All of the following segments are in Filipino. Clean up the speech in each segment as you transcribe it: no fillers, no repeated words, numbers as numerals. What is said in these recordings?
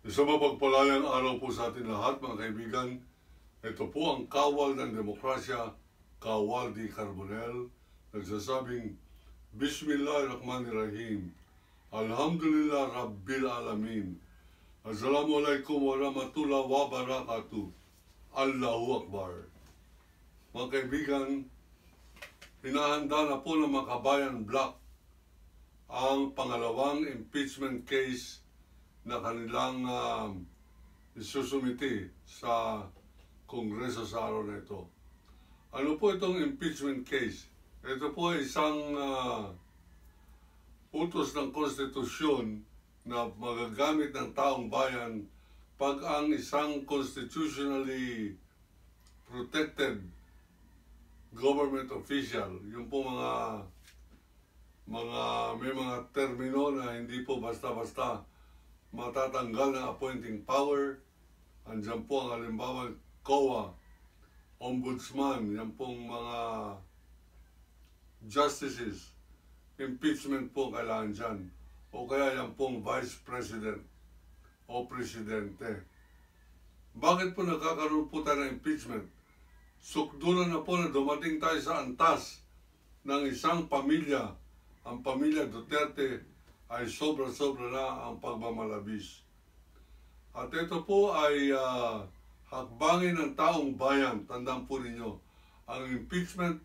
Isang mapagpalayang araw po sa atin lahat, mga kaibigan. Ito po ang kawal ng demokrasya, Kawal di Carbonell, nagsasabing, Bismillahirrahmanirrahim, Alhamdulillah Rabbil Alamin, Assalamualaikum warahmatullahi wabarakatuh, Allahu Akbar. Mga kaibigan, hinahanda na po ng mga kabayan Black ang pangalawang impeachment case na kanilang isusumiti sa Kongreso sa araw na ito. Ano po itong impeachment case? Ito po ay isang utos ng konstitusyon na magagamit ng taong bayan pag ang isang constitutionally protected government official, yung po may mga termino na hindi po basta-basta matatanggal ng appointing power. Andiyan po ang halimbawa COA, Ombudsman, yan pong mga justices, impeachment po kailangan dyan. O kaya yan pong Vice President o Presidente. Bakit po nagkakaroon po tayo ng impeachment? Sukdulan na po na dumating tayo sa antas ng isang pamilya, ang pamilya Duterte, ay sobra-sobra na ang pagmamalabis. At ito po ay hakbangin ng taong bayan. Tandaan po ninyo, ang impeachment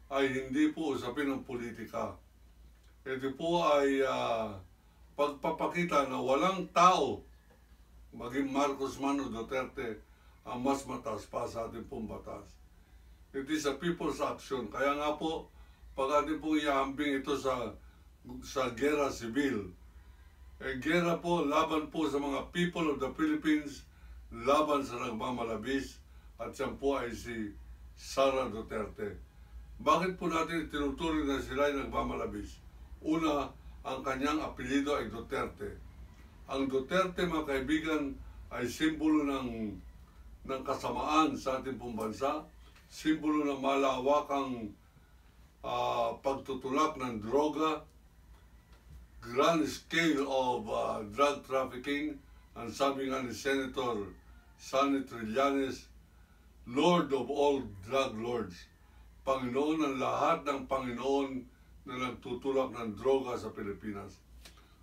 ay hindi po usapin ng politika. Ito po ay pagpapakita na walang tao, maging Marcos man o Duterte, ang mas mataas pa sa ating pong batas. It is a people's action. Kaya nga po, pag ating pong iahambing ito sa gera sibil. Gera po, laban po sa mga people of the Philippines, laban sa nagmamalabis, at siya po ay si Sara Duterte. Bakit po natin tinuturing na sila ay nagmamalabis? Una, ang kanyang apelido ay Duterte. Ang Duterte, mga kaibigan, ay simbolo ng kasamaan sa ating pong bansa, simbolo ng malawakang pagtutulak ng droga, grand scale of drug trafficking. Ang sabi nga ni Senator Sonny Trillanes, Lord of all drug lords, Panginoon ng lahat ng Panginoon na nagtutulak ng droga sa Pilipinas.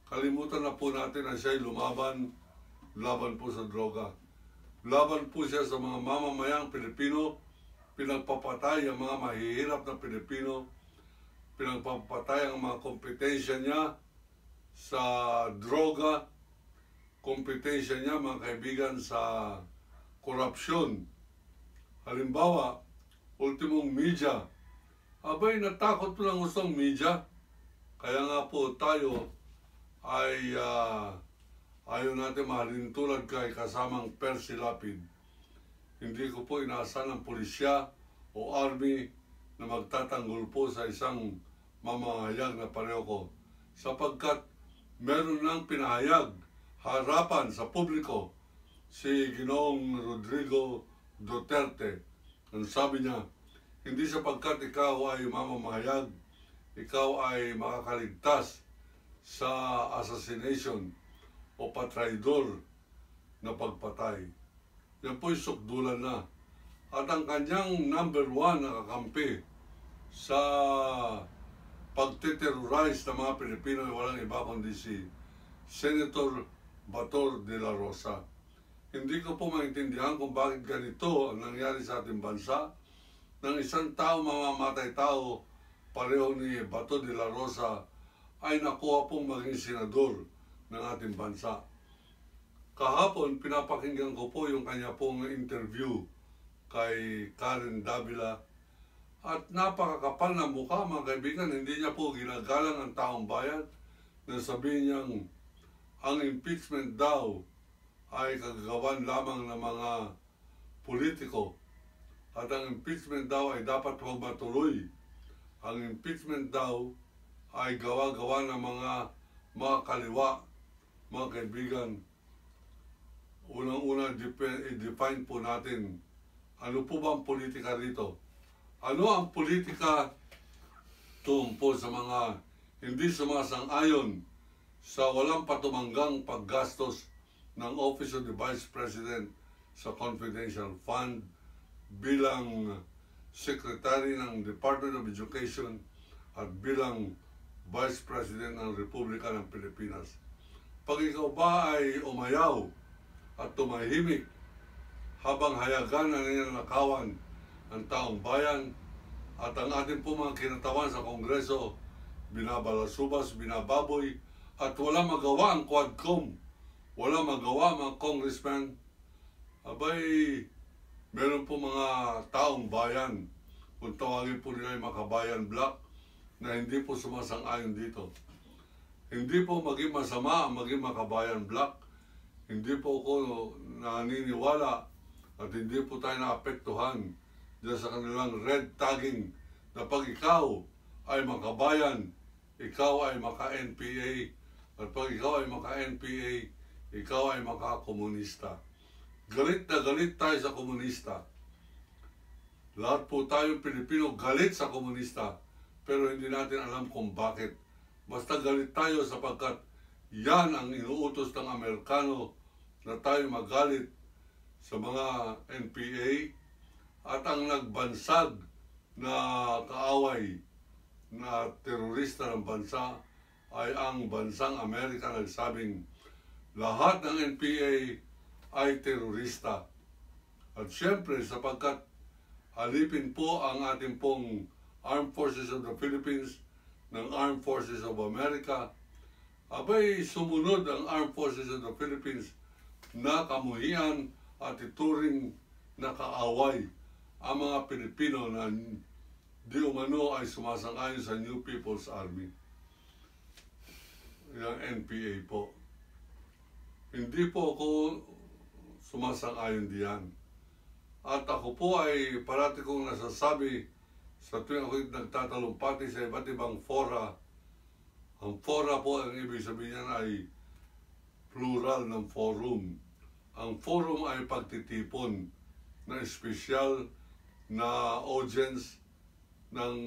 Kalimutan na po natin na siya'y laban po sa droga. Laban po siya sa mga mamamayang Pilipino, pinagpapatay ang mga mahihirap na Pilipino, pinagpapatay ang mga kompetensya niya sa droga, kompetensya niya, mga kaibigan, sa korupsyon. Halimbawa, ultimong media. Abay, natakot po lang gustong media. Kaya nga po tayo ay ayaw natin mahalintulad kay kasamang Percy Lapid. Hindi ko po inaasahan ng pulisya o army na magtatanggol po sa isang mamahayag na pareho ko, sapagkat meron nang pinahayag harapan sa publiko si Ginoong Rodrigo Duterte. Ang sabi niya, hindi sapagkat ikaw ay mamamahayag, ikaw ay makakaligtas sa assassination o patraidor na pagpatay. Yan po'y sukdulan na. At ang kanyang number 1 na kakampi sa pagte-terrorize ng mga Pilipino ay walang iba kundi si Senator Bato de la Rosa. Hindi ko po maintindihan kung bakit ganito ang nangyari sa ating bansa. Nang isang tao, mamamatay tao, pareho ni Bato de la Rosa, ay nakuha pong maging senador ng ating bansa. Kahapon, pinapakinggan ko po yung kanya pong interview kay Karen Davila. At napakakapal na mukha, mga kaibigan, hindi niya po ginagalang ang taong bayan na sabihin niyang ang impeachment daw ay kagagawan lamang ng mga politiko. At ang impeachment daw ay dapat huwag matuloy. Ang impeachment daw ay gawa-gawa ng mga kaliwa. Mga kaibigan, unang-una i-define po natin ano po ba ang politika rito. Ano ang politika tungkol sa mga hindi sumasang-ayon sa walang patumanggang paggastos ng Office of the Vice President sa Confidential Fund bilang Secretary ng Department of Education at bilang Vice President ng Republika ng Pilipinas. Pag ikaw ba ay umayaw at tumahimik habang hayagan na ninanakawan ang taong bayan at ang ating po mga kinatawan sa Kongreso, binabalasubas, binababoy, at wala magawa ang Quadcom, wala magawa mga congressman, abay, meron po mga taong bayan, kung tawagin po nila yung Makabayan Block, na hindi po sumasang-ayon dito. Hindi po maging masama ang maging Makabayan Block, hindi po ako naniniwala at hindi po tayo naapektuhan dyan sa kanilang red tagging na pag ikaw ay makabayan, ikaw ay maka-NPA, at pag ikaw ay maka-NPA, ikaw ay maka-komunista. Galit na galit tayo sa komunista. Lahat po tayo Pilipino galit sa komunista, pero hindi natin alam kung bakit. Basta galit tayo sapagkat yan ang inuutos ng Amerikano na tayo magalit sa mga NPA, at ang nagbansag na kaaway na terorista ng bansa ay ang bansang Amerika. Nagsabing lahat ng NPA ay terorista. At syempre sapagkat alipin po ang ating pong Armed Forces of the Philippines ng Armed Forces of America, abay sumunod ang Armed Forces of the Philippines na kamuhian at ituring na kaaway ang mga Pilipino na di umano ay sumasang-ayon sa New People's Army, yung NPA po. Hindi po ako sumasang-ayon diyan. At ako po ay parati kong nasasabi sa tuwing ako nagtatalumpati sa iba't ibang fora. Ang fora po, ang ibig sabihin niyan ay plural ng forum. Ang forum ay pagtitipon na espesyal na audience ng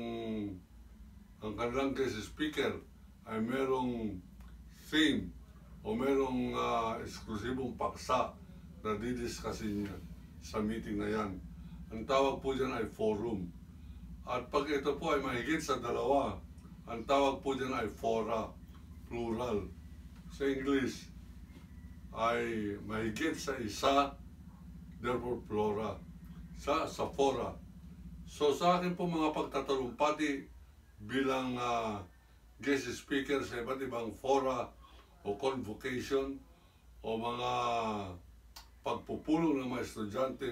ang kanilang guest speaker ay merong theme o merong eksklusibong paksa na didiscusin niya sa meeting na yan. Ang tawag po dyan ay forum. At pag ito po ay mahigit sa dalawa, ang tawag po dyan ay fora, plural. Sa English ay mahigit sa isa, therefore flora, sa fora. So sa akin po mga pagtatalumpati bilang guest speaker sa iba't ibang fora o convocation o mga pagpupulong ng mga estudyante,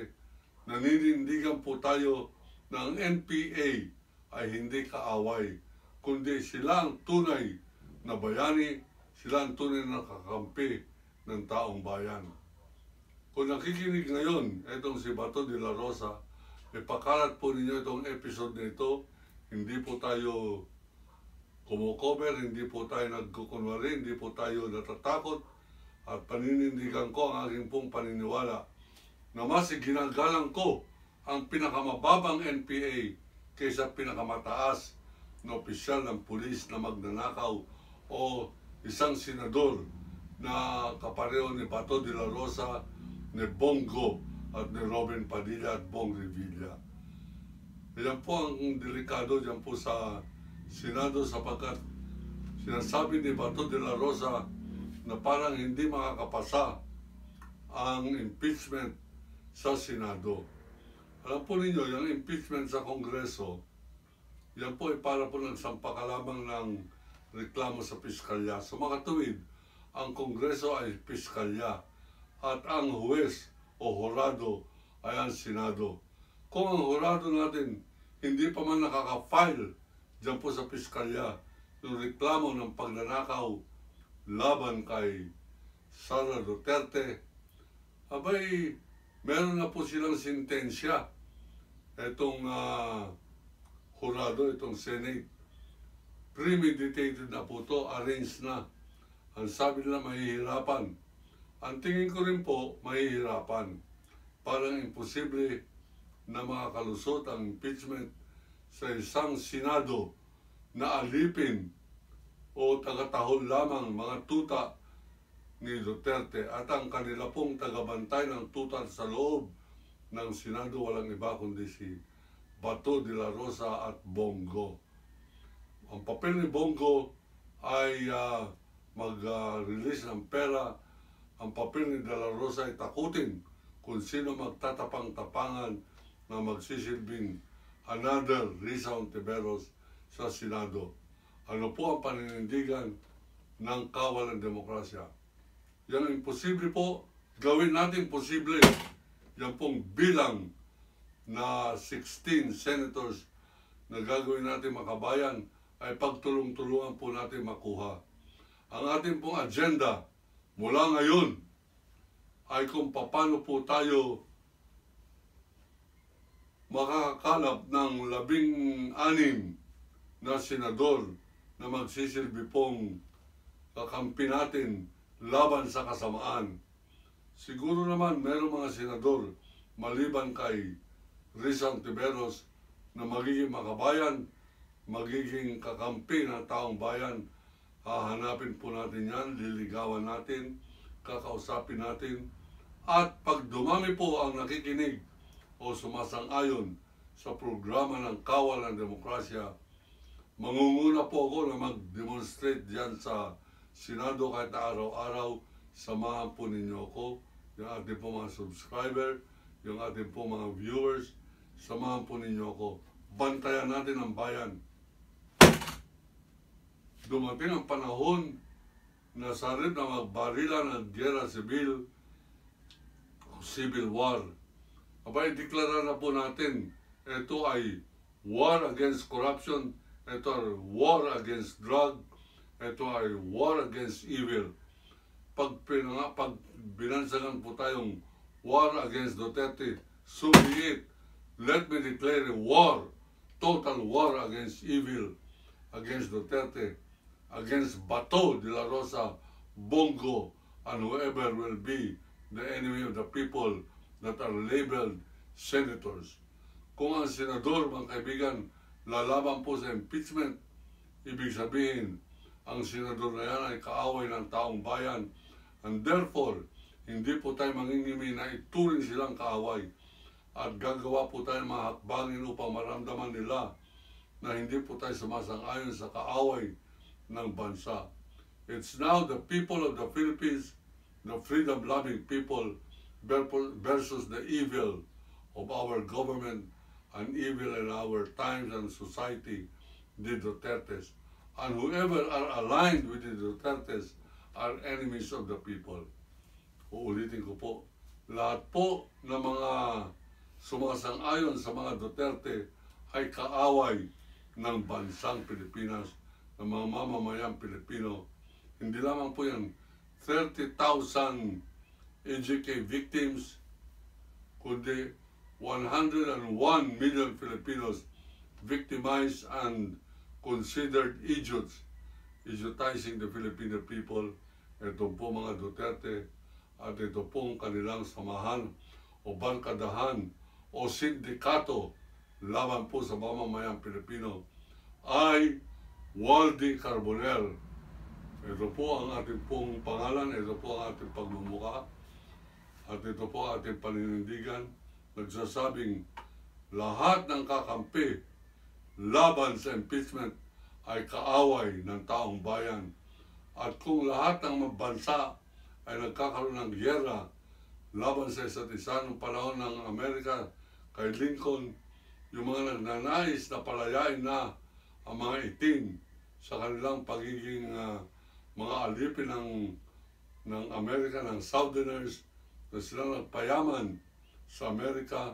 naninindigan po tayo na ang NPA ay hindi kaaway, kundi sila ang tunay na bayani, sila ang tunay na kakampi ng taong bayan. Kung nakikinig ngayon, itong si Bato de la Rosa, ipakalat po ninyo itong episode nito. Hindi po tayo kumukover, hindi po tayo nagkukunwari, hindi po tayo natatakot, at paninindigan ko ang aking pong paniniwala na mas ginagalang ko ang pinakamababang NPA kaysa pinakamataas na opisyal ng pulis na magnanakaw o isang senador na kapareho ni Bato de la Rosa, ni Bongo at ni Robin Padilla at Bong Revilla. Yan po ang delikado dyan po sa Senado sapagkat sinasabi ni Bato de la Rosa na parang hindi makakapasa ang impeachment sa Senado. Alam po ninyo, yung impeachment sa Kongreso, yan po ay para po nagsampa lamang ng reklamo sa piskalya. So makatuwid, ang Kongreso ay piskalya at ang huwes o horado ay ang Senado. Kung ang horado natin hindi pa man nakaka-file dyan po sa piskalya yung reklamo ng pagnanakaw laban kay Sara Duterte, abay, meron na po silang sentensya. Itong horado, itong Senate, premeditated na po to, arranged na. Ang sabi nila mahihirapan. Ang tingin ko rin po, mahihirapan. Parang imposible na makakalusot ang impeachment sa isang Senado na alipin o tagatahol lamang mga tuta ni Duterte at ang kanila pong tagabantay ng tutal sa loob ng Senado walang iba kundi si Bato de la Rosa at Bongo. Ang papel ni Bongo ay mag-release ng pera. Ang papel ni de la Rosa ay takutin kung sino magtatapang-tapangan na magsisilbing another Risa Hontiveros sa Senado. Ano po ang paninindigan ng kawal ng demokrasya? Yan ang imposible po. Gawin natin posible. Yan pong bilang na 16 senators na gagawin natin makabayan ay pagtulong-tulungan po natin makuha. Ang ating pong agenda mula ngayon ay kung paano po tayo makakakalap ng 16 na senador na magsisilbi pong kakampi natin laban sa kasamaan. Siguro naman mayroong mga senador maliban kay Risa Hontiveros na magiging makabayan, magiging kakampi ng taong bayan. Hahanapin po natin yan, liligawan natin, kakausapin natin. At pag dumami po ang nakikinig o sumasang-ayon sa programa ng kawal ng demokrasya, mangunguna po ako na mag-demonstrate diyan sa Senado kahit araw-araw. Samahan po ninyo ako, yung ating po mga subscriber, yung ating po mga viewers, samahan po ninyo ako. Bantayan natin ang bayan. Dumating ang panahon na sarip na magbarilan ng gera sibil, civil war. Abay, deklara na po natin, ito ay war against corruption, ito ay war against drug, ito ay war against evil. Pag binansagan po tayong war against Duterte, so be it. Let me declare a war, total war against evil, against Duterte, against Bato de la Rosa, Bongo, and whoever will be the enemy of the people that are labeled senators. Kung ang senador, mga kaibigan, lalaban po sa impeachment, ibig sabihin, ang senador na yan ay kaaway ng taong bayan, and therefore, hindi po tayo mangingimi na ituring silang kaaway at gagawa po tayo mga hakbangin upang maramdaman nila na hindi po tayo sumasang-ayon sa kaaway ng bansa. It's now the people of the Philippines, the freedom-loving people versus the evil of our government and evil in our times and society, the Dutertes. And whoever are aligned with the Dutertes are enemies of the people. Uulitin ko po, lahat po ng mga sumasang-ayon sa mga Duterte ay kaaway ng bansang Pilipinas, ng mga mamamayang Pilipino. Hindi lamang po yan 30,000 EJK victims, kundi 101 million Filipinos victimized and considered idiots, idiotizing the Filipino people. Ito po mga Duterte at ito pong kanilang samahan o barkadahan o sindikato laban po sa mamamayang Pilipino ay Waldy Carbonell. Ito po ang ating pong pangalan, ito po ang ating pagmumuka, at ito po ang ating paninindigan, nagsasabing lahat ng kakampi laban sa impeachment ay kaaway ng taong bayan. At kung lahat ng bansa ay nagkakaroon ng giyera laban sa isa't isa noong panahon ng Amerika kay Lincoln, yung mga nagnanais na palayain na ang mga itim sa kanilang pagiging mga alipin ng Amerika, ng Southerners, na sila nagpayaman sa Amerika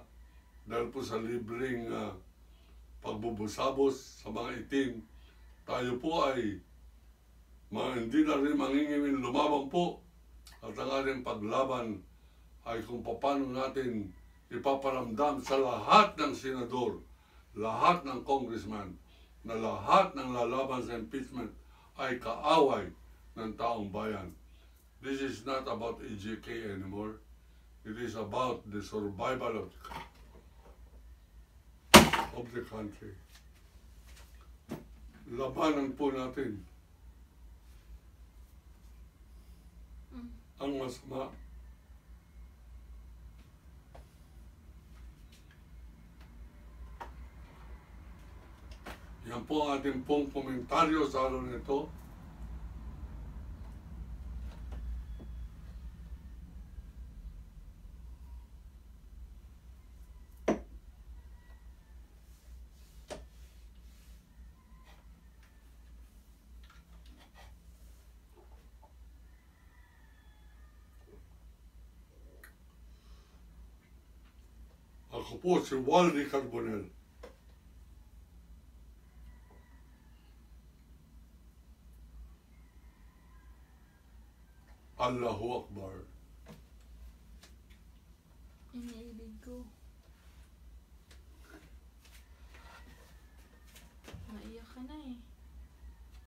dahil po sa libreng pagbubusabos sa mga itim. Tayo po ay hindi na rin mangingimin lumabang po, at ang ating paglaban ay kung paano natin ipaparamdam sa lahat ng senador, lahat ng congressman, na lahat ng lalaban sa impeachment ay kaaway ng taong bayan. This is not about EJK anymore. It is about the survival of the country. Labanan po natin. ng masama. Yan po ang ating pong komentaryo sa araw nito. Ako po si Waldy Carbonell. Allahu Akbar. Iniibig ko.